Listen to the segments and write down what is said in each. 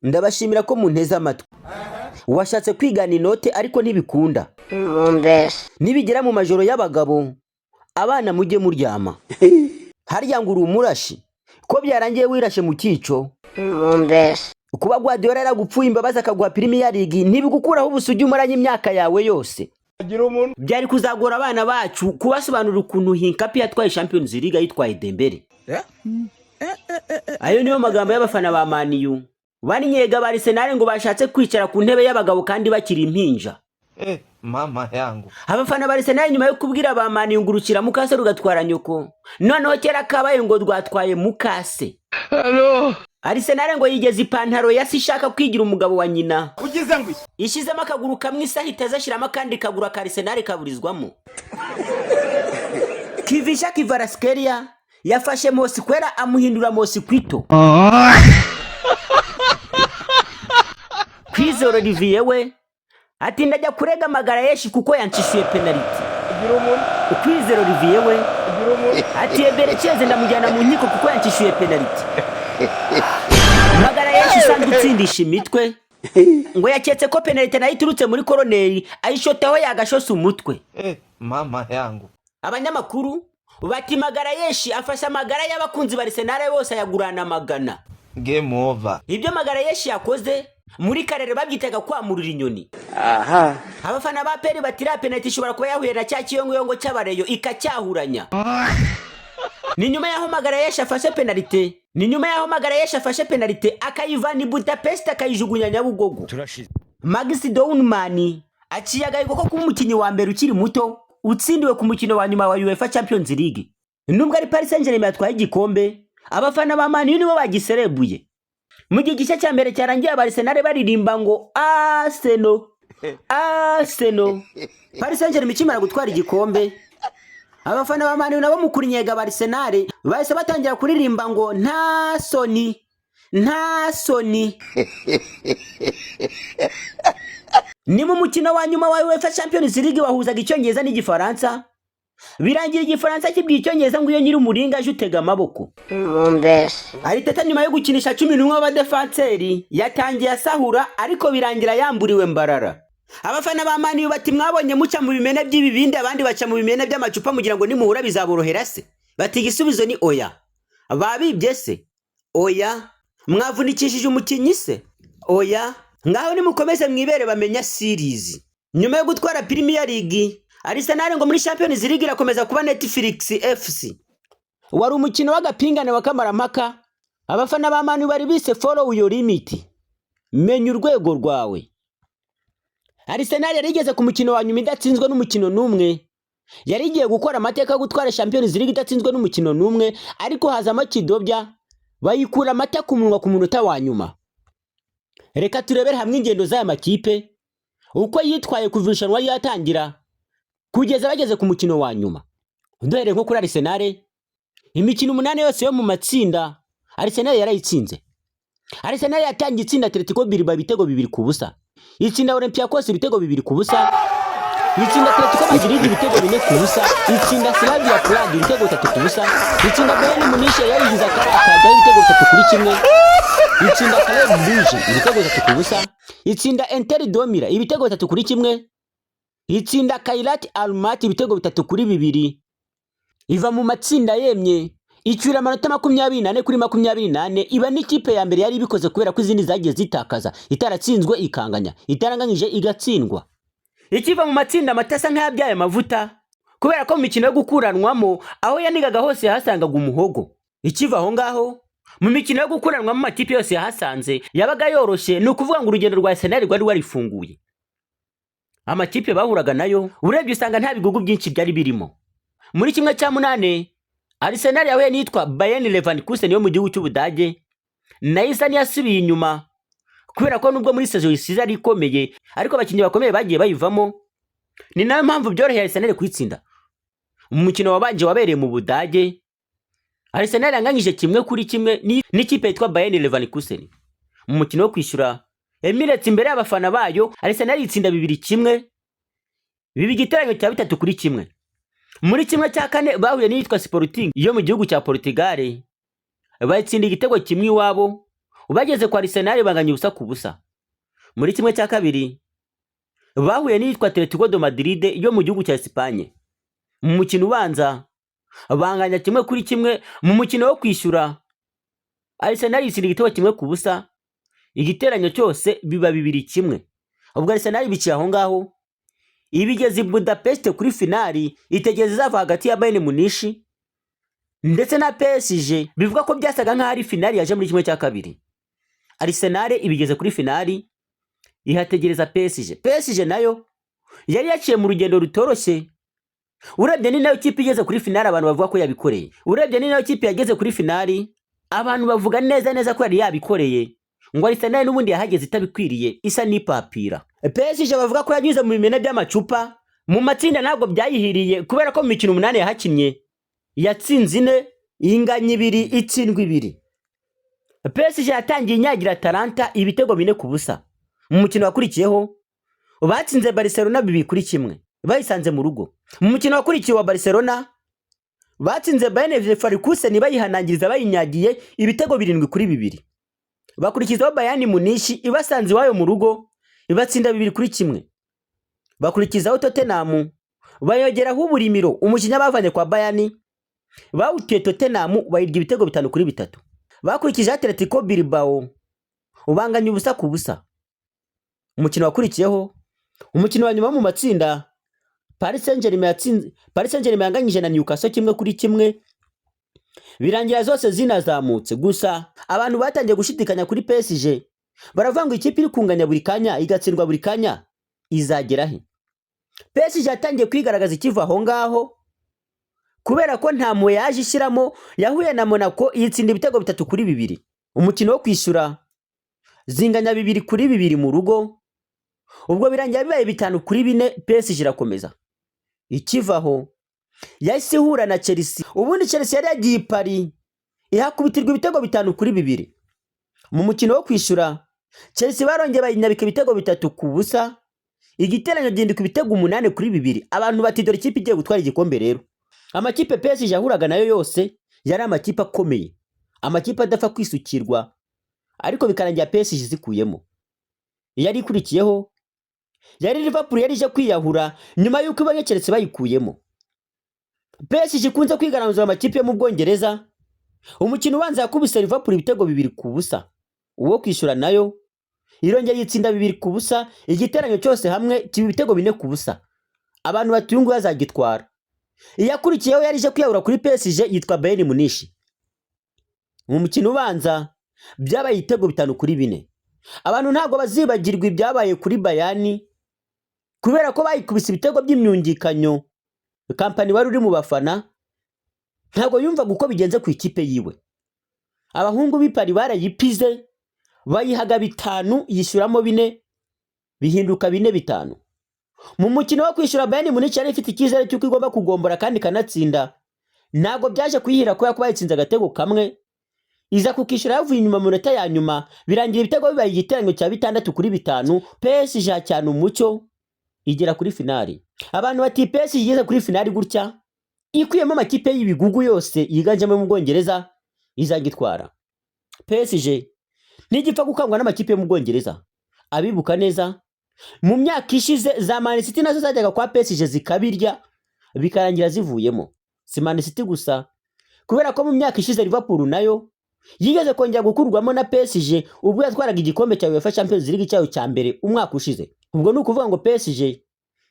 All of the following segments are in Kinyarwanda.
Ndabashimira ko munteze amatwi. Washatse kwigana inote ariko ntibikunda. Nibigera mu majoro y'abagabo, abana mujye muryama. Harya ngo uri umurashi, ko byarangiye wirashe mu cyico. Kuba Guardiola yaragupfuye imbabazi akaguha Premier League ntibigukuraho ubusugi umaranye imyaka yawe yose. Byari kuzagora abana bacu kubasobanurira ukuntu Hinkapi yatwaye Champions League yitwaye Dembele. Ayo niyo magambo y'abafana ba Man U. Bani nyega ba Arsenal ngo bashatse kwicara ku ntebe y'abagabo kandi bakiri impinja. Mama yangu. Abafana ba Arsenal nyuma yo kubwira ba Man U ngurukira mukase rugatwara nyoko. Noneho kera kabaye ngo rwatwaye mukase. Hello. Arsenal ngo yigeze ipantaro yasi ishaka kwigira umugabo wa nyina. Ugize ngo ishizemo akaguru kamwe isaha itazashiramo kandi kagura ka Arsenal kaburizwamo. Kivisha Kvaratskhelia yafashe Mosquera amuhindura Mosquito. Kwizera Olivier we ati ndajya kurega Magarayeshi kuko yanchishuye penalty. Kwizera Olivier we ati Eberekeze ndamujyana mu nkiko kuko yanchishuye penalty. Magarayeshi sanzwe utsindisha imitwe ngo yaketse ko penalty nayo iturutse muri koroneri ayishotaho yagashose umutwe. Mama yangu. Abanyamakuru bati Magarayeshi afasha amagara y'abakunzi ba Arsenal bose ayagurana magana. Game over. Ibyo Magarayeshi yakoze muri karere babyitaga kwamurira inyoni. Abafana ba Peri batira penalty ishobora kuba yahuye na cya kiyongo cy'abareyo ikacyahuranya. Ni nyuma yaho Magarayeshi afashe penalty akayivana i Budapest akayijugunya Nyabugogo. Max Downman aciyagaye ko kuba umukinnyi wa mbere ukiri muto utsindiwe ku mukino wa nyuma wa UEFA Champions League. Nubwo ari Paris Saint-Germain yatwaye igikombe, abafana ba Man U nibo bagiserebuye. Mu gihe gishya cya mbere cyarangiye Arsenal baririmba ngo Arsenal. Paris Saint-Germain kimara gutwara igikombe, abafana ba Man U nabo mukurinyega Arsenal bahise batangira kuririmba ngo nta soni. Ni mu mukino wa nyuma wa UEFA Champions League wahuzaga Icyongereza n'Igifaransa. Birangira Igifaransa kibwiye Icyongereza ngo iyo nyiri umuringa aje utega amaboko. Ariteta nyuma yo gukinisha 11 b'abadefanseri yatangiye asahura ariko birangira yamburiwe mbarara. Abafana ba Man U bati mwabonye muca mu bimene by'ibibindi abandi baca mu bimene by'amacupa mugira ngo nimuhura bizaborohera se. Bati igisubizo ni oya. Babibye se? Oya. Mwavunikishije umukinyi se? Oya. Ngaho nimukomeze mwibere bamenya series. Nyuma yo gutwara Premier League, Arsenal ngo muri Champions League irakomeza kuba Netflix FC. Wari umukino w'agapingane wa kamarampaka. Abafana ba Man U bari bise follow your limit. Menya urwego rwawe. Arsenal yarigeze ku mukino wa nyuma idatsinzwe n'umukino numwe. Yari igiye gukora amateka yo gutwara Champions League idatsinzwe n'umukino numwe, ariko hazamo kidobya bayikura amata ku munwa ku munota wa nyuma. Reka turebere hamwe ingendo z'aya makipe uko yitwaye kuvishanwa yatangira kugeza bageze ku mukino wa nyuma. Duhere nko kuri Arsenal, imikino 8 yose yo mu matsinda Arsenal yarayitsinze. Arsenal yatangiye itsinda Atletico Bilbao ibitego 2-0, itsinda Olympiacos ibitego 2-0, itsinda Atletico Madrid ibitego 4-0, itsinda Slavia Prague ibitego 3-0, itsinda Bayern Munich yarigize akajya ibitego 3-1, itsinda Club Brugge ibitego 3-0, itsinda Inter de Milan ibitego 3-1, itsinda Kairat Almaty ibitego 3-2. Iva mu matsinda yemye icyura amanota 24 kuri 24, iba n'ikipe ya mbere yari bikoze kubera ko izindi zagiye zitakaza, itaratsinzwe ikanganya, itaranganyije igatsindwa. Ikiva mu matsinda amatasa nk'ayabyaye amavuta kubera ko mu mikino yo gukuranwamo aho yanigaga hose hasangaga umuhogo. Ikiva aho ngaho mu mikino yo gukuranwamo amakipe yose yahasanze yabaga yoroshe, ni ukuvuga ngo urugendo rwa Arsenal rwari warifunguye. Amakipe bahuraga nayo urebye usanga nta bigugu byinshi byari birimo. Muri kimwe cya 8 Arsenal yahuye nitwa Bayern Leverkusen yo mu gihugu cy'Ubudage, nayo isa niyasubiye inyuma kubera ko nubwo muri saison isize ari ikomeye ariko abakinnyi bakomeye bagiye bayivamo. Ni nayo mpamvu byoroheye Arsenal kwitsinda. Umukino wabanje wabereye mu Budage, Arsenal yanganyije 1-1 n'ikipe yitwa Bayern Leverkusen. Mu mukino wo kwishyura Emirates imbere y'abafana bayo Arsenal itsinda 2-1, bibi igiteranyo cya 3-1. Muri kimwe cya 4 bahuye n'iyitwa Sporting yo mu gihugu cya Portugal, bayitsinda igitego 1 iwabo bageze kwa Arsenal banganya ubusa ku busa. Muri kimwe cya kabiri bahuye n'iyitwa Atletico de Madrid yo mu gihugu cya Espagne. Mu mukino ubanza banganya 1-1 mu mukino wo kwishyura. Arsenal yishyira igitego 1-0, igiteranyo cyose biba 2-1. Ubwo Arsenal biciye aho ngaho ibigeze Budapest kuri finali itegeze zava hagati ya Bayern Munich ndetse na PSG, bivuga ko byasaga nka ari finali yaje muri kimwe cya kabiri. Arsenal ibigeze kuri finali ihategereza PSG. PSG nayo yari yaciye mu rugendo rutoroshye. Urebye ni nayo kipe igeze kuri finali abantu bavuga ko yabikoreye. Urebye ni nayo kipe yageze kuri finali abantu bavuga neza ko yari yabikoreye. Ngo Arsenal n'ubundi yahageze itabikwiriye isa n'ipapira. PSG bavuga ko yanyuze mu bimene by'amacupa, mu matsinda ntabwo byayihiriye kubera ko mu mikino 8 yahakinnye yatsinze 4, inganya 2, itsindwa 2. PSG yatangiye inyagira Atalanta ibitego 4-0. Mu mukino wakurikiyeho batsinze Barcelona 2-1 bayisanze mu rugo. Mu mukino wakurikiye wa Barcelona batsinze Bayern Leverkusen bayihanangiriza bayinyagiye ibitego 7-2. Bakurikizaho Bayern Munich ibasanze iwayo mu rugo ibatsinda 2-1. Bakurikizaho Tottenham bayogeraho uburimiro umukinya bavanye kwa Bayern bawutiye Tottenham bayirya ibitego 5-3. Bakurikije Atletico Bilbao ubanganya ubusa ku busa. Umukino wakurikiyeho umukino wa nyuma mu matsinda Paris Saint-Germain yanganyije na Newcastle 1-1 birangira zose zinazamutse. Gusa abantu batangiye gushidikanya kuri PSG baravuga ngo ikipe iri kunganya buri kanya igatsindwa buri kanya izagera he. PSG yatangiye kwigaragaza ikiva aho ngaho kubera ko nta mwe yaje ishyiramo. Yahuye na Monaco yitsinda ibitego 3-2. Umukino wo kwishyura zinganya 2-2 mu rugo. Ubwo birangira bibaye 5-4 PSG irakomeza. Ikivaho yahise ihura na Chelsea. Ubundi Chelsea yari yagiye Paris ihakubitirwa ibitego 5-2. Mu mukino wo kwishyura Chelsea barongeye bayinyabika ibitego 3-0, igiteranyo gindika ibitego 8-2. Abantu bati dore ikipe igiye gutwara igikombe rero. Amakipe PSG yahuraga nayo yose yari amakipe akomeye, amakipe adafa kwisukirwa, ariko bikarangira PSG zikuyemo. Yari ikurikiyeho yari Liverpool yari ije kwiyahura nyuma yuko ibanye Chelsea bayikuyemo. PSG ikunze kwigaranzura amakipe yo mu Bwongereza. Umukino ubanza yakubise Liverpool ibitego 2-0. Uwo kwishyura nayo irongera yitsinda 2-0, igiteranyo cyose hamwe kiba ibitego 4-0. Abantu batuyungu bazagitwara. Iyakurikiyeho yari ije kwiyahura kuri PSG yitwa Bayern Munich. Mu mukino ubanza byabaye ibitego 5-4. Abantu ntago bazibagirwa ibyabaye kuri Bayern kubera ko bayikubise ibitego by'imyungikanyo. Kampani wari uri mu bafana ntago yumva uko bigenze ku ikipe yiwe. Abahungu b'Ipari barayipize bayihaga 5 yishyuramo 4 bihinduka 4-5. Mu mukino wo kwishyura Bayern Munich yari ifite ikizere cy'uko igomba kugombora kandi kanatsinda. Ntago byaje kuyihira ko yakbayitsinze agatego kamwe iza kukishyura yavuye inyuma mu minota ya nyuma birangira ibitego bibaye igiteranyo cya 6-5. PSG cyane umucyo igera kuri finali. Abantu bati PSG igeze kuri finali gutya ikuyemo amakipe y'ibigugu yose yiganjemo mu Bwongereza izagitwara. PSG ntigipfa gukangwa n'amakipe yo mu Bwongereza. Abibuka neza mu myaka ishize za Man City nazo zajyaga kwa PSG zikabirya bikarangira zivuyemo. Si Man City gusa kubera ko mu myaka ishize Liverpool nayo yigeze kongera gukurwamo na PSG ubwo yatwaraga igikombe cya UEFA Champions League cyayo cya mbere umwaka ushize. Ubwo ni ukuvuga ngo PSG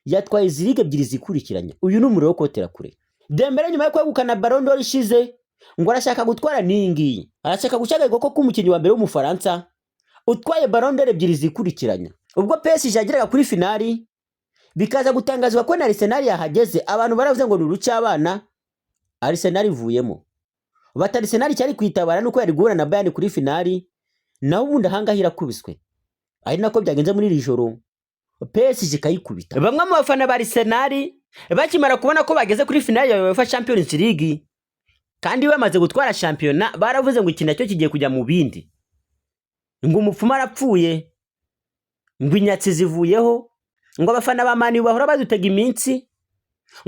yatwaye izi ligue ebyiri zikurikiranye. Uyu ni umuriro wo kotera kure. Dembele nyuma yo kwegukana Ballon d'Or ishize ngo arashaka gutwara ningi. Arashaka gushaka igoko k'umukinnyi wa mbere w'Umufaransa utwaye Ballon d'Or ebyiri zikurikiranye. Ubwo PSG yageraga kuri finali bikaza gutangazwa ko na Arsenal yahageze, abantu baravuze ngo nuruca abana. Arsenal ivuyemo. Bata Arsenal cyari kwitabara nuko yari guhura na Bayern kuri finali, naho ubundi ahangahira kubiswe. Ari nako byagenze muri iri joro. PSG kayikubita. Bamwe mu bafana ba Arsenal bakimara kubona ko bageze kuri finali ya UEFA Champions League kandi bamaze gutwara championnat baravuze ngo iki nacyo kigiye kujya mu bindi. Ngo umupfuma arapfuye, ngo inyatsi zivuyeho, ngo abafana ba Man U bahora badutega iminsi,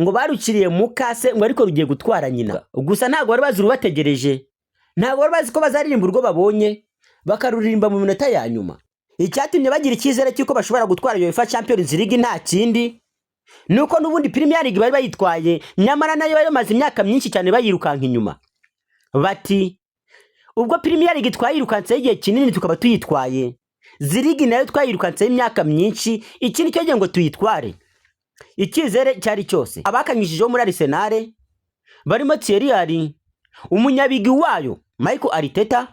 ngo barukiriye mu kase ngo ariko rugiye gutwara nyina. Gusa ntago bari bazi rubategereje, ntago bari bazi ko bazaririmba urwo babonye, bakaruririmba mu minota ya nyuma. Icyatumye bagira icyizere cy'uko bashobora gutwara UEFA Champions League nta kindi nuko n'ubundi Premier League bari bayitwaye, nyamara nayo bari bamaze imyaka myinshi cyane bayirukanka inyuma. Bati ubwo Premier League twayirukanse igihe kinini tukaba tuyitwaye, Zirigi nayo twayirukanse imyaka myinshi, iki nicyo gihe ngo tuyitware. Icyizere cyari cyose. Abakanyishijeho muri Arsenal barimo Thierry Henry, umunyabigi wayo Mikel Arteta,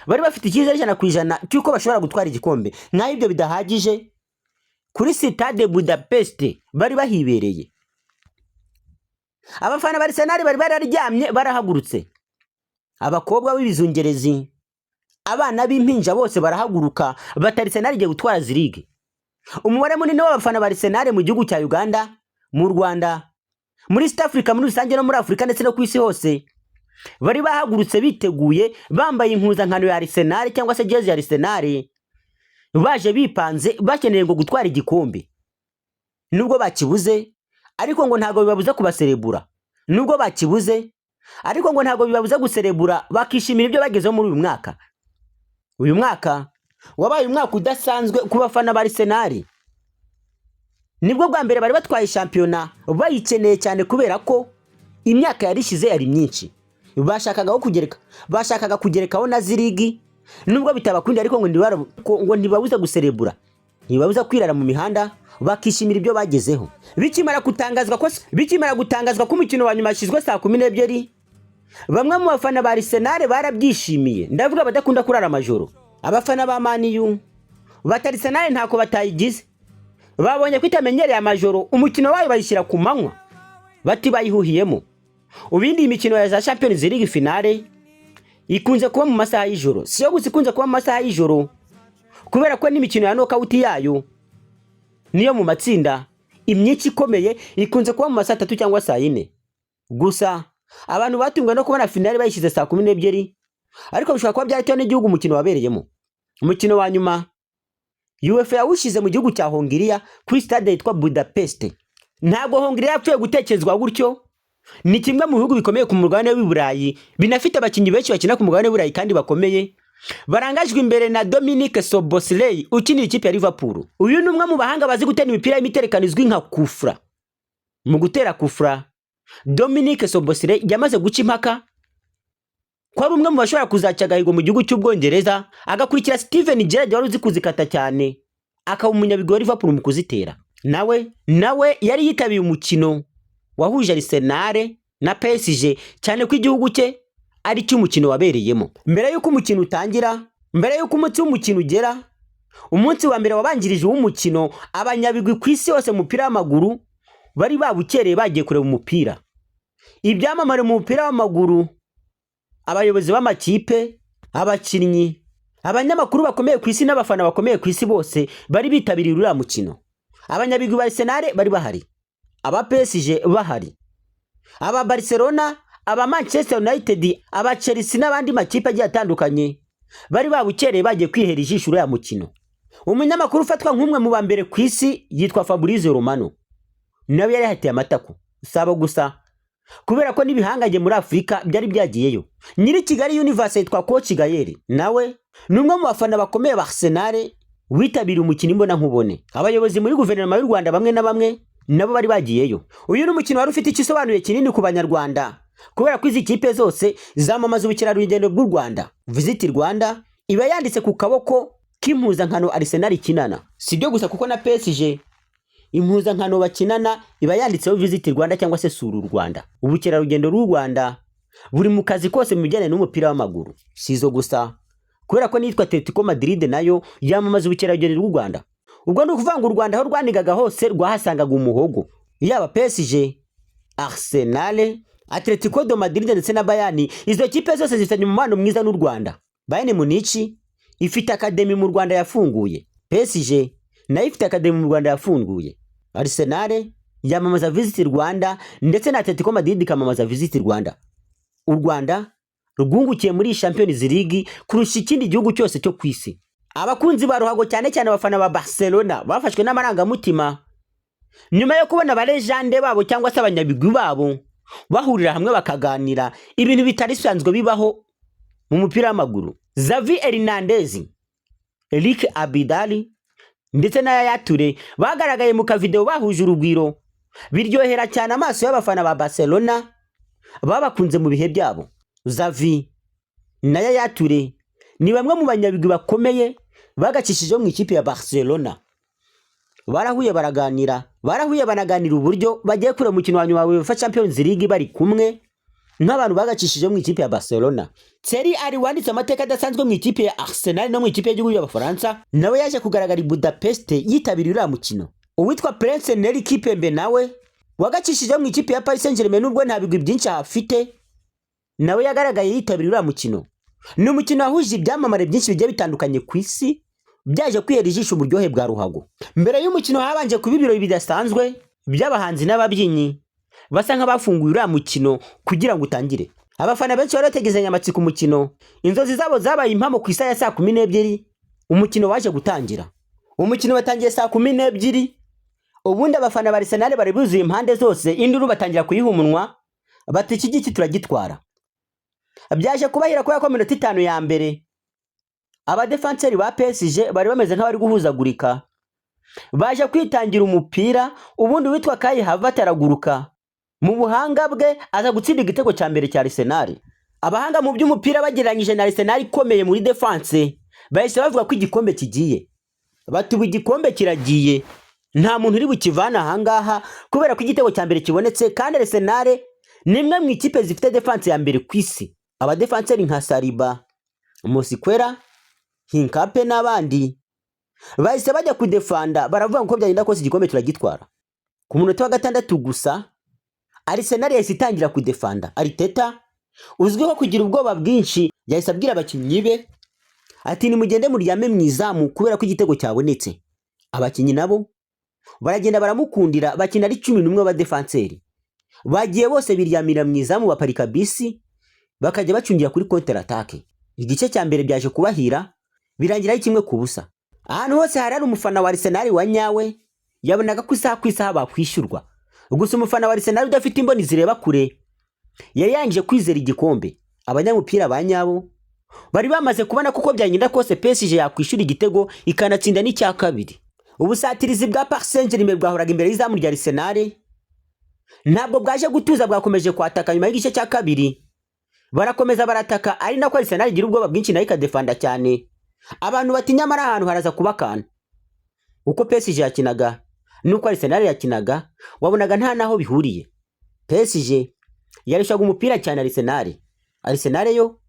bari bafite icyizere cyane kwijana cy'uko bashobora gutwara igikombe. Naho ibyo bidahagije, kuri Stade Budapest bari bahibereye. Abafana ba Arsenal bari bararyamye barahagurutse. Abakobwa b'ibizungerezi, abana b'impinja bose barahaguruka, batari Arsenal igiye gutwara Zirigi. Umubare munini w'abafana ba Arsenal mu gihugu cya Uganda, mu Rwanda, muri East Africa muri rusange no muri Afrika ndetse no ku isi hose, bari bahagurutse biteguye, bambaye impuzankano ya Arsenal cyangwa se jezi ya Arsenal, baje bipanze bakeneye ngo gutwara igikombe. Nubwo bakibuze ariko ngo ntago bibabuza kubaserebura. Nubwo bakibuze ariko ngo ntago bibabuza guserebura, bakishimira ibyo bagezeho muri uyu mwaka. Uyu mwaka wabaye umwaka udasanzwe ku bafana ba Arsenal. Nibwo bwa mbere bari batwaye shampiyona bayikeneye cyane kubera ko imyaka yarishize yari myinshi. Bashakaga kugerekaho na Zirigi, nubwo bitabakundi ariko ngo ntibabuza guserebura, ntibabuza kwirara mu mihanda, bakishimira ibyo bagezeho. Bikimara gutangazwa ko umukino wa nyuma yashizwe saa 12, bamwe mu bafana ba Arsenal barabyishimiye. Ndavuga badakunda kurara amajoro. Abafana ba Man U batari Arsenal ntako batayigize, babonye kwitamenyereye amajoro, umukino wayo bayishyira ku manywa, bati bayihuhiyemo. Ubindi imikino ya za Champions League finale ikunze kuba mu masaha y'ijoro. Siyo gusa ikunze kuba mu masaha y'ijoro, kubera ko n'imikino ya knockout yayo niyo mu matsinda imyinshi ikomeye ikunze kuba mu masaha 3 cyangwa saa 4. Gusa abantu batungwa no kubona finale bayishyize saa 12, ariko bishobora kuba byaritewe n'igihugu umukino wabereyemo. Umukino wa nyuma UEFA yawushize mu gihugu cya Hongiriya kuri stade yitwa Budapest. Ntabwo Hongiriya yapfuye gutekerezwa gutyo, ni kimwe mu bihugu bikomeye ku mugabane w'i Burayi, binafite abakinnyi benshi bakina ku mugabane w'i Burayi kandi bakomeye, barangajwe imbere na Dominic Szoboszlai ukinira ikipe ya Liverpool. Uyu ni umwe mu bahanga bazi gutera imipira y'imiterekano izwi nka kufra. Mu gutera kufra, Dominic Szoboszlai yamaze guca impaka ko ari umwe mu bashobora kuzaca agahigo mu gihugu cy'Ubwongereza, agakurikira Steven Gerrard wari uzi kuzikata cyane, akaba umunyabigwi wa Liverpool mu kuzitera. Nawe yari yitabiye umukino wahuje Arsenal na PSG, cyane ko igihugu cye ari cy'umukino wabereyemo. Mbere yuko umukino utangira, mbere yuko umunsi w'umukino ugera, umunsi wa mbere wabanjirije w'umukino, abanyabigwi ku isi hose mu mupira w'amaguru bari babukereye bagiye kureba umupira. Ibyamamare mu mupira w'amaguru, abayobozi b'amakipe, abakinnyi, abanyamakuru bakomeye ku isi n'abafana bakomeye ku isi bose bari bitabiriye uriya mukino. Abanyabigwi ba Arsenal bari bahari, aba PSG bahari, aba Barcelona, aba Manchester United, aba Chelsea n'abandi makipe agiye atandukanye bari babukereye bagiye kwihera ijisho uriya mukino. Umunyamakuru ufatwa nk'umwe mu bambere ku isi yitwa Fabrizio Romano, nawe yari yahatiye amatako. Sabo gusa kubera ko n'ibihangange muri Afrika byari byagiyeyo. Nyiri Kigali Universe yitwa Coach Gaël, nawe ni umwe mu bafana bakomeye ba Arsenal witabiriye umukino imbona nkubone. Abayobozi muri guverinoma y'u Rwanda bamwe na bamwe nabo bari bagiyeyo. Uyu ni umukino wari ufite ikisobanuye kinini ku Banyarwanda, kubera ko izi kipe zose zamamaza ubukerarugendo bw'u Rwanda. Visit Rwanda iba yanditse ku kaboko k'impuzankano Arsenal ikinana. Si byo gusa kuko na PSG impuzankano bakinana iba yanditseho Visit Rwanda cyangwa se Sura u Rwanda. Ubukerarugendo bw'u Rwanda buri mu kazi kose mu bijyanye n'umupira w'amaguru. Si izo gusa, kubera ko nitwa Atletico Madrid nayo yamamaza ubukerarugendo bw'u Rwanda. Ubwo ni ukuvanga u Rwanda aho rwanigaga hose rwahasangaga umuhogo. Yaba PSG, Arsenal, Atletico de Madrid ndetse na Bayern, izo kipe zose zifitanye umubano mwiza n'u Rwanda. Bayern Munich ifite academy mu Rwanda yafunguye, PSG nayo ifite academy mu Rwanda yafunguye, Arsenal yamamaza Visit Rwanda ndetse na Atletico Madrid ikamamaza Visit Rwanda. U Rwanda rwungukiye muri Champions League kurusha ikindi gihugu cyose cyo kwisi. Abakunzi ba ruhago cyane cyane abafana ba Barcelona bafashwe n'amarangamutima nyuma yo kubona abalejande babo cyangwa se abanyabigwi babo bahurira hamwe bakaganira ibintu bitari bisanzwe bibaho mu mupira w'amaguru. Xavi Hernandez, Eric Abidal ndetse na Yaya Toure bagaragaye mu kavideo bahuje urugwiro biryohera cyane amaso y'abafana ba Barcelona babakunze mu bihe byabo. Xavi na Yaya Toure ni bamwe mu banyabigwi bakomeye bagacishije mu ikipe ya Barcelona. Barahuye banaganira uburyo bagiye kure umukino wa nyuma wa UEFA Champions League bari kumwe nk'abantu bagacishije mu ikipe ya Barcelona. Thierry Henry wanditse amateka adasanzwe mu ikipe ya Arsenal no mu ikipe y'igihugu y'Abafaransa nawe yaje kugaragara i Budapest yitabiriye uriya mukino. Uwitwa Prince Neri Kipembe nawe wagacishije mu ikipe ya Paris Saint-Germain nubwo nta bigwi byinshi afite nawe yagaragaye yitabiriye uriya mukino. Ni umukino wahuje ibyamamare byinshi bigiye bitandukanye ku isi byaje kwihera ijisho uburyohe bwa ruhago. Mbere y'umukino habanje kuba ibirori bidasanzwe by'abahanzi n'ababyinnyi basa nk'abafunguye uriya mukino kugira ngo utangire. Abafana benshi bari bategezanya amatsiko umukino, inzozi zabo zabaye impamo ku isaha ya 12 umukino waje gutangira. Umukino watangiye 12, ubundi abafana ba Arsenal bari buzuye impande zose, induru batangira kuyihumunwa bati iki giki turagitwara. Byaje kubahira ko yako minota 5 ya mbere abadefanseri ba PSG bari bameze nk'abari guhuzagurika, baje kwitangira umupira, ubundi witwa Kai Havertz araguruka mu buhanga bwe aza gutsinda igitego cya mbere cya Arsenal. Abahanga mu by'umupira bagereranyije na Arsenal ikomeye muri defense bahise bavuga ko igikombe kigiye. Batubu igikombe kiragiye, nta muntu uri bukivana ahangaha kubera ko igitego cya mbere kibonetse, kandi Arsenal nimwe mu ikipe zifite defense ya mbere ku isi. Abadefanseri nka Saliba, Mosquera, Hincape n'abandi bahise bajya kudefanda, baravuga ko byagenda kose igikombe turagitwara. Ku munota wa 6 gusa Arsenal yahise itangira kudefanda. Arteta uzwiho kugira ubwoba bwinshi yahise abwira abakinnyi be ati nimugende muryame mwizamu kubera ko igitego cyabonetse. Abakinnyi nabo baragenda baramukundira, bakina ari 11 abadefanseri bagiye bose biryamira mwizamu baparika bisi bakajya bacungira kuri counter attack. Igice cya mbere byaje kubahira birangira ari 1-0. Ahantu hose hari umufana wa Arsenal wa nyawe yabonaga ko isaha ku isaha bakwishyurwa. Gusa umufana wa Arsenal udafite imboni zireba kure yari yangije kwizera igikombe. Abanyamupira ba nyabo bari bamaze kubona kuko byagenda kose PSG yakwishyura igitego ikanatsinda n'icya kabiri. Ubusatirizi bwa Paris Saint-Germain bwahoraga imbere y'izamu rya Arsenal ntabwo bwaje gutuza, bwakomeje kwataka nyuma y'igice cya kabiri. Barakomeza barataka, ari nako Arsenal igira ubwoba bwinshi nayo ikadefanda cyane. Abantu batinya mara ahantu haraza kubakana. Uko PSG yakinaga nuko Arsenal yakinaga wabonaga nta naho bihuriye. PSG yarishaga umupira cyane Arsenal yo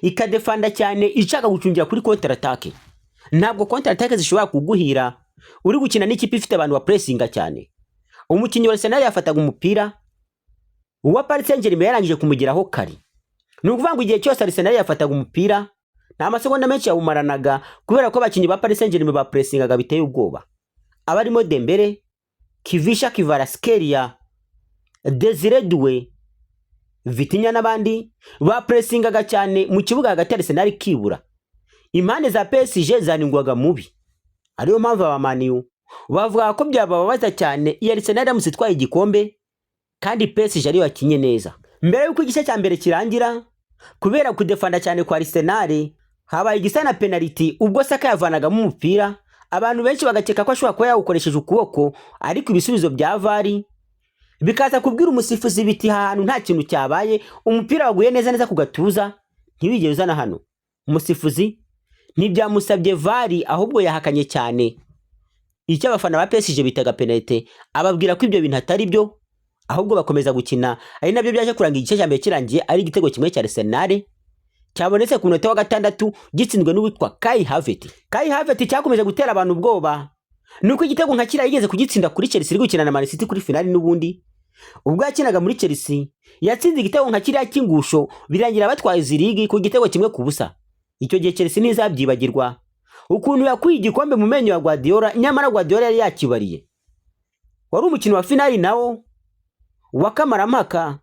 ikadefanda cyane ishaka gucungira kuri counter attack. Ntabwo counter attack zishobora kuguhira uri gukina n'ikipe ifite abantu ba pressinga cyane. Umukinnyi wa Arsenal yafataga umupira uwa Paris Saint-Germain yarangije kumugeraho kari. Nukuvuga ngo igihe cyose Arsenal yafataga umupira nta masegonda menshi yawumaranaga kubera ko abakinnyi ba Paris Saint-Germain ba pressingaga biteye ubwoba. Abarimo Dembele, Kivisha Kvaratskhelia, Desire Doué, Vitinha n'abandi ba pressingaga cyane mu kibuga hagati Arsenal kibura. Impande za PSG zaningwaga mubi. Ariyo mpamvu abamaniyu bavuga ko byababaza cyane iyo Arsenal yamusitwaye igikombe kandi PSG ariyo yakinye neza. Mbere yuko igice cya mbere kirangira kubera kudefanda cyane kwa Arsenal habaye igisana penalty ubwo Saka yavanagamo umupira, abantu benshi bagakeka ko ashobora kuba yawukoresheje ukuboko, ariko ibisubizo bya VAR bikaza kubwira umusifuzi biti ahantu nta kintu cyabaye, umupira waguye neza ku gatuza ntibigeze uzana hano. Umusifuzi ntibyamusabye VAR ahubwo yahakanye cyane icyo abafana ba PSG bitaga penalty, ababwira ko ibyo bintu atari byo ahubwo bakomeza gukina. Ari nabyo byaje kuranga igice cya mbere kirangiye ari igitego kimwe cya Arsenal cyabonetse ku munota wa 6 gitsinzwe n'uwitwa Kai Havertz. Kai Havertz cyakomeje gutera abantu ubwoba nuko igitego nka kira yigeze kugitsinda kuri Chelsea iri gukina na Man City kuri finali n'ubundi. Ubwo yakinaga muri Chelsea yatsinze igitego nka kira cy'ingusho birangira batwaye zirigi ku gitego kimwe ku busa. Icyo gihe Chelsea ntizabyibagirwa ukuntu yakuye igikombe mu menyo ya Guardiola, nyamara Guardiola yari yakibariye. Wari umukino wa finali nawo wakamaramaka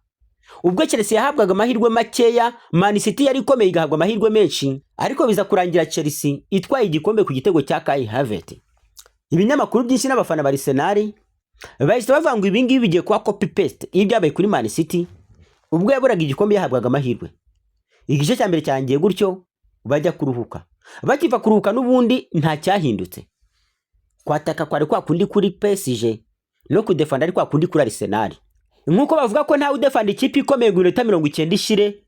ubwo Chelsea yahabwaga amahirwe makeya, Man City yari ikomeye igahabwa amahirwe menshi, ariko biza kurangira Chelsea itwaye igikombe ku gitego cya Kai Havertz. Ibinyamakuru byinshi n'abafana ba Arsenal bahise bavuga ngo ibi ngibi bigiye kuba copy paste ibyabaye kuri Man City ubwo yaburaga igikombe yahabwaga amahirwe. igice cya mbere cyangiye gutyo bajya kuruhuka. Bakiva kuruhuka n'ubundi nta cyahindutse. Kwataka kwari kwa kundi kuri PSG no kudefanda ari kwa kundi kuri Arsenal. Nkuko bavuga ko ntawe udefanda ikipe ikomeye mu minota 90 ishire,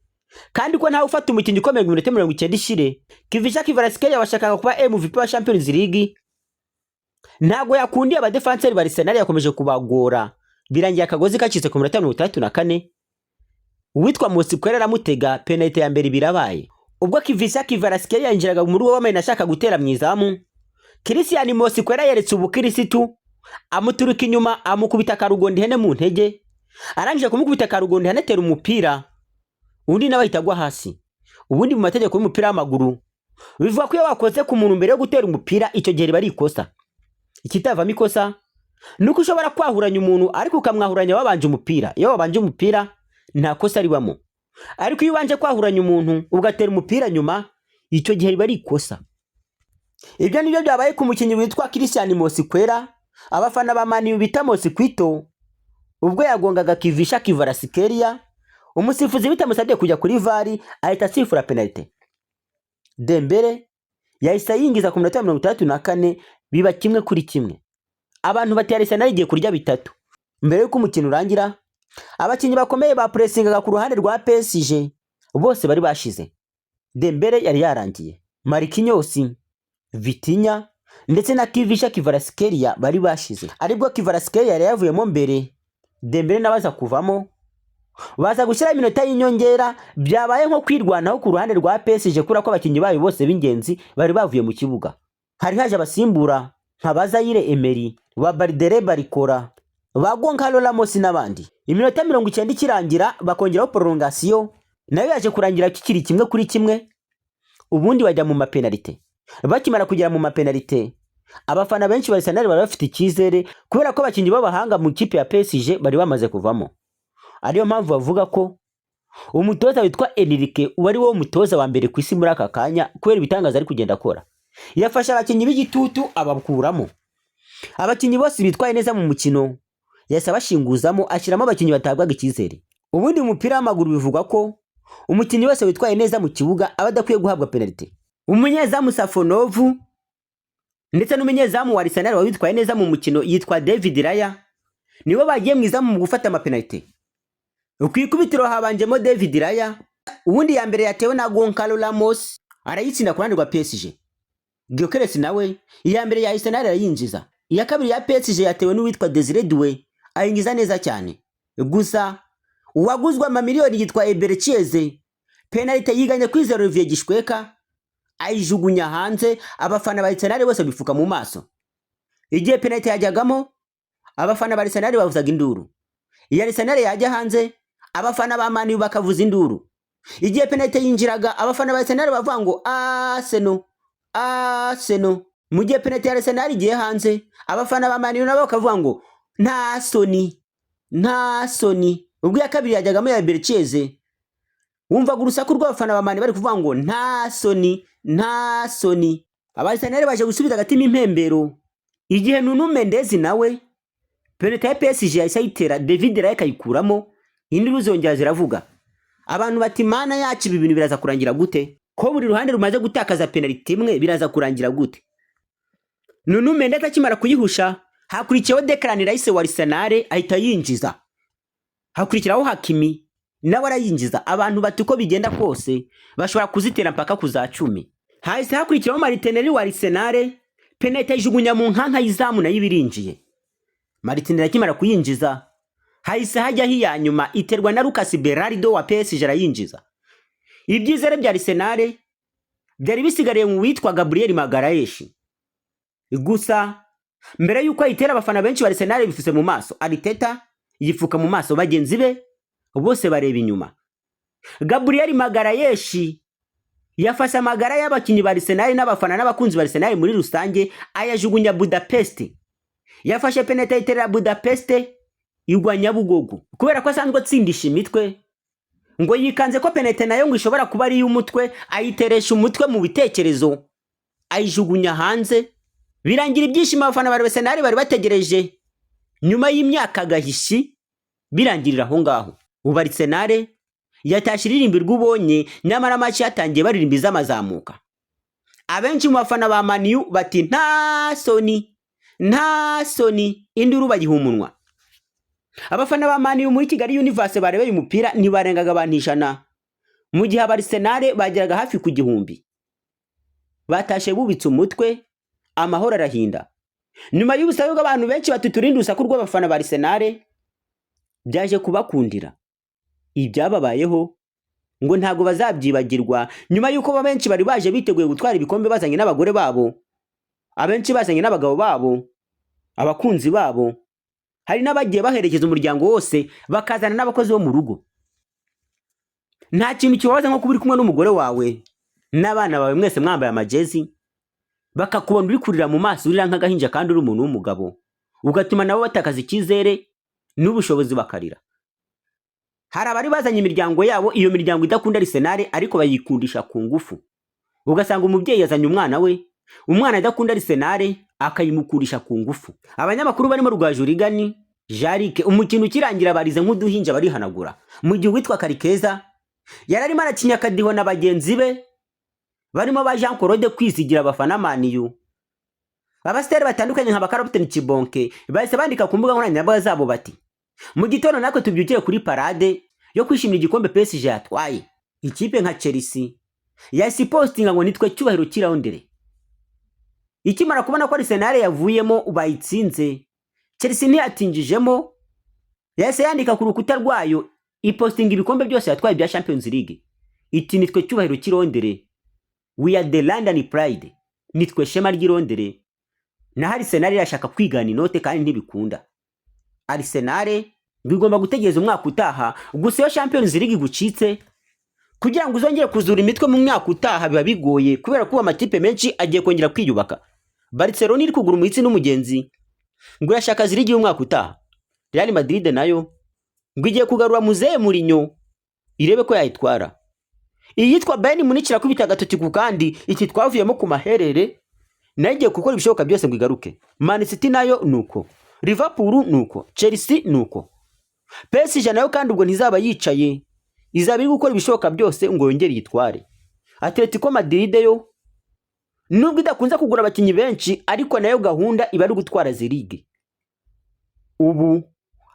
kandi ko ntawe ufata umukinnyi ukomeye mu minota 90 ishire. Kvicha Kvaratskhelia washakaga kuba MVP wa Champions League ntago yakundiye abadefanseri ba Arsenal, yakomeje kubagora birangiye akagozi kacitse ku minota 34. Uwitwa Mosquera aramutega, penalty ya mbere birabaye. Ubwo Kvicha Kvaratskhelia yinjiraga mu rugo wamene ashaka gutera mu izamu, Christian Mosquera yeretse ubukirisitu amuturuka inyuma amukubita karugondi hene mu ntege. Arangije kumukubita karugondi hanetera umupira, undi nawe ahitagwa hasi. Ubundi mu mategeko y'umupira w'amaguru bivuga ko iyo wakoze ku muntu mbere yo gutera umupira icyo gihe bari ikosa. Ikitavamo ikosa nuko ushobora kwahuranya umuntu ariko ukamwahuranya wabanje umupira. Iyo wabanje umupira nta kosa ribamo, ariko iyo ubanje kwahuranya umuntu ugatera umupira nyuma icyo gihe bari ikosa. Ibyo nibyo byabaye ku mukinnyi witwa Christian Mosquera. Abafana ba Man U bita Mosquito ubwo yagongaga Kvicha Kvaratskhelia, umusifuzi bitamusabye kujya kuri VAR ahita asifura penalty. Dembele yahise yingiza ku minota 34 biba 1-1. Abantu bati Arsenal igiye kurya bitatu. Mbere yuko umukino urangira, abakinnyi bakomeye ba pressingaga ku ruhande rwa PSG bose bari bashize. Dembele yari yarangiye, Marquinhos, Vitinha ndetse na Kvicha Kvaratskhelia bari bashize. Aribwo Kvaratskhelia yari yavuyemo mbere, Dembele nabaza kuvamo, baza gushyira iminota y'inyongera. Byabaye nko kwirwanaho ku ruhande rwa PSG kura ko abakinnyi bayo bose b'ingenzi bari bavuye mu kibuga. Hari haje abasimbura nka Bazayire Emery, ba Bardere Barikora, ba Goncalo Ramos n'abandi. Iminota 90 ikirangira bakongeraho prolongation, nayo yaje kurangira kikiri 1-1. Ubundi bajya mu mapenalite. Bakimara kugera mu mapenalite, abafana benshi ba Arsenal bari bafite icyizere kubera ko abakinnyi b'abahanga mu kipe ya PSG bari bamaze kuvamo. Ariyo mpamvu bavuga ko umutoza witwa Enrique wari wo mutoza wa mbere ku isi muri aka kanya kubera ibitangaza ari kugenda akora. Yafasha abakinnyi b'igitutu abakuramo. Abakinnyi bose bitwaye neza mu mukino yasa bashinguzamo, ashyiramo abakinnyi batabwaga icyizere. Ubundi mu mupira w'amaguru bivugwa ko umukinnyi wese witwaye neza mu kibuga aba adakwiye guhabwa penalty. Umunyezamu Safonov ndetse n'umunyezamu wa Arsenal witwaye neza mu mukino yitwa David Raya nibo bagiye mwizamu mu gufata amapenalty. Ukwikubitiro habanjemo David Raya, ubundi ya mbere yatewe na Goncalo Ramos arayitsinda ku ruhande rwa PSG. Gyökeres nawe iya mbere ya Arsenal arayinjiza. Iya kabiri ya PSG yatewe n'uwitwa Desire Doué ayinjiza neza cyane. Gusa uwaguzwa amamiliyoni yitwa Eberechieze, penalty yiganye kwizera Olivier Gishweka ayijugunya hanze. Abafana ba Arsenal bose bifuka mu maso. Igihe penalty yajyagamo, abafana ba Arsenal bavuzaga induru. Iyo Arsenal yajya hanze, abafana ba Man U bakavuza induru. Igihe penalty yinjiraga, abafana ba Arsenal bavuga ngo Arsenal. Mu gihe penalty ya Arsenal igiye hanze, abafana ba Man U nabo bakavuga ngo nta soni. Ubwo ya kabiri yajyagamo ya Eberechieze, wumvaga urusaku rw'abafana ba Man U bari kuvuga ngo nta soni. Abarsenal baje gusubiza agatima impembero. Igihe Nuno Mendes nawe penalty ya PSG yahise ayitera, David Raya kayikuramo, induru zongera ziravuga. Abantu bati mana yacu ibi bintu biraza kurangira gute? Ko buri ruhande rumaze gutakaza penalty imwe biraza kurangira gute? Nuno Mendes akimara kuyihusha, hakurikiyeho Declan Rice wa Arsenal ahita yinjiza. Hakurikiraho Hakimi nawe arayinjiza. Abantu bati uko bigenda kose bashobora kuzitera mpaka kuza 10. Hahise hakurikiraho Martinelli wa Arsenal, penalty yijugunya mu nkanka y'izamu nayo ibirinjiye. Martinelli akimara kuyinjiza, hahise hajya hiya nyuma iterwa na Lucas Berardo wa PSG arayinjiza. Ibyizere bya Arsenal byari bisigariye mu witwa Gabriel Magalhaes. Gusa mbere yuko ayitera abafana benshi ba Arsenal bifuse mu maso, Arteta yifuka mu maso bagenzi be bose bareba inyuma. Gabriel Magalhaes yafashe amagara y'abakinnyi ba Arsenal n'abafana n'abakunzi ba Arsenal muri rusange ayajugunya Budapest. Yafashe penalty iterera Budapest igwa Nyabugogo kubera ko asanzwe atsindisha imitwe, ngo yikanze ko penalty nayo ngo ishobora kuba ari y'umutwe, ayiteresha umutwe mu bitekerezo ayijugunya hanze. Birangira ibyishimo abafana ba Arsenal bari bategereje nyuma y'imyaka gahishi birangirira aho ngaho. Ubu Arsenal yatashye iririmbirwa ubonye, nyamara match yatangiye baririmba iz'amazamuka. Abenshi mu bafana ba Man U bati nta soni induru bagiha umunwa. Abafana ba Man U muri Kigali Universe barebeye umupira ntibarengaga abantu 100, mu gihe Arsenal bageraga hafi ku 1000. Batashe bubitse umutwe, amahoro arahinda. Nyuma y'ubusabe bw'abantu benshi batuturinda urusaku rw'abafana ba Arsenal, byaje kubakundira. Ibyababayeho ngo ntago bazabyibagirwa, nyuma y'uko benshi bari baje biteguye gutwara ibikombe bazanye n'abagore babo, abenshi bazanye n'abagabo babo, abakunzi babo, hari n'abagiye baherekeza umuryango wose bakazana n'abakozi bo mu rugo. Nta kintu kibabaza nko kubiri kumwe n'umugore wawe n'abana bawe mwese mwambaye amajezi, bakakubona uri kurira mu maso urira nk'agahinja kandi uri umuntu w'umugabo, ugatuma nabo batakaza icyizere n'ubushobozi bakarira. Hari abari bazanye imiryango yabo, iyo miryango idakunda Arsenal ariko bayikundisha ku ngufu. Ugasanga umubyeyi yazanye umwana we, umwana adakunda Arsenal akayimukundisha ku ngufu. Abanyamakuru barimo Rwajurigani, Jarike, umukino ukirangira barize nk'uduhinja barihanagura. Mu gihe witwa Karikeza yararimo arakinya akadiho na bagenzi be barimo ba Jean Claude kwisigira abafana Man U. Abasitari batandukanye nka Bakarapiteni Kibonke bahise bandika ku mbuga nkoranyambaga zabo bati mu gitondo natwe tubyukire kuri parade yo kwishimira igikombe PSG yatwaye. Ikipe nka Chelsea yahise postinga ngo nitwe cyubahiro kirahondere. Ikimara kubona ko Arsenal yavuyemo bayitsinze, Chelsea ntiyatinjijemo, yahise yandika ku rukuta rwayo ipostinga ibikombe byose yatwaye bya Champions League. Iti nitwe cyubahiro kirondere, we are the London Pride, nitwe shema ry'irondere. Na Arsenal irashaka kwigana inote kandi ntibikunda. Arsenal bigomba gutegereza umwaka utaha, gusa iyo Champions League gucitse kugira ngo uzongere kuzura imitwe mu mwaka utaha biba bigoye, kubera ko amakipe menshi agiye kongera kwiyubaka. Barcelona iri kugura umwitsi n'umugenzi ngo irashaka zirigi y'umwaka utaha. Real Madrid nayo ngo igiye kugarura Muzeye Mourinho irebe ko yayitwara. Iyitwa Bayern Munich irakubita agatoki ku kandi iki twavuyemo ku maherere, nayo igiye gukora ibishoboka byose ngo igaruke. Man City nayo nuko, Liverpool nuko, Chelsea nuko. PSG nayo kandi ubwo ntizaba yicaye, izaba iri gukora ibishoboka byose ngo yongere yitware. Atletico Madrid yo nubwo idakunze kugura abakinyi benshi ariko nayo gahunda iba ari gutwara zirigi. Ubu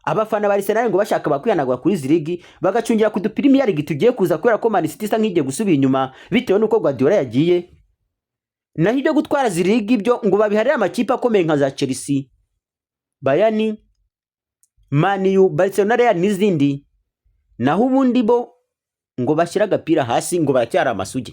abafana ba Arsenal ngo bashaka bakwihanagura kuri zirigi bagacungira ku Premier League tugiye kuza, kubera ko Man City isa nk'igiye gusubira inyuma bitewe nuko Guardiola yagiye. Naho ibyo gutwara zirigi byo ngo babiharira amakipe akomeye nka za Chelsea, Bayern, Man U, Barcelona, Real n'izindi. Naho ubundi bo ngo bashyira agapira hasi ngo baracyari amasugi.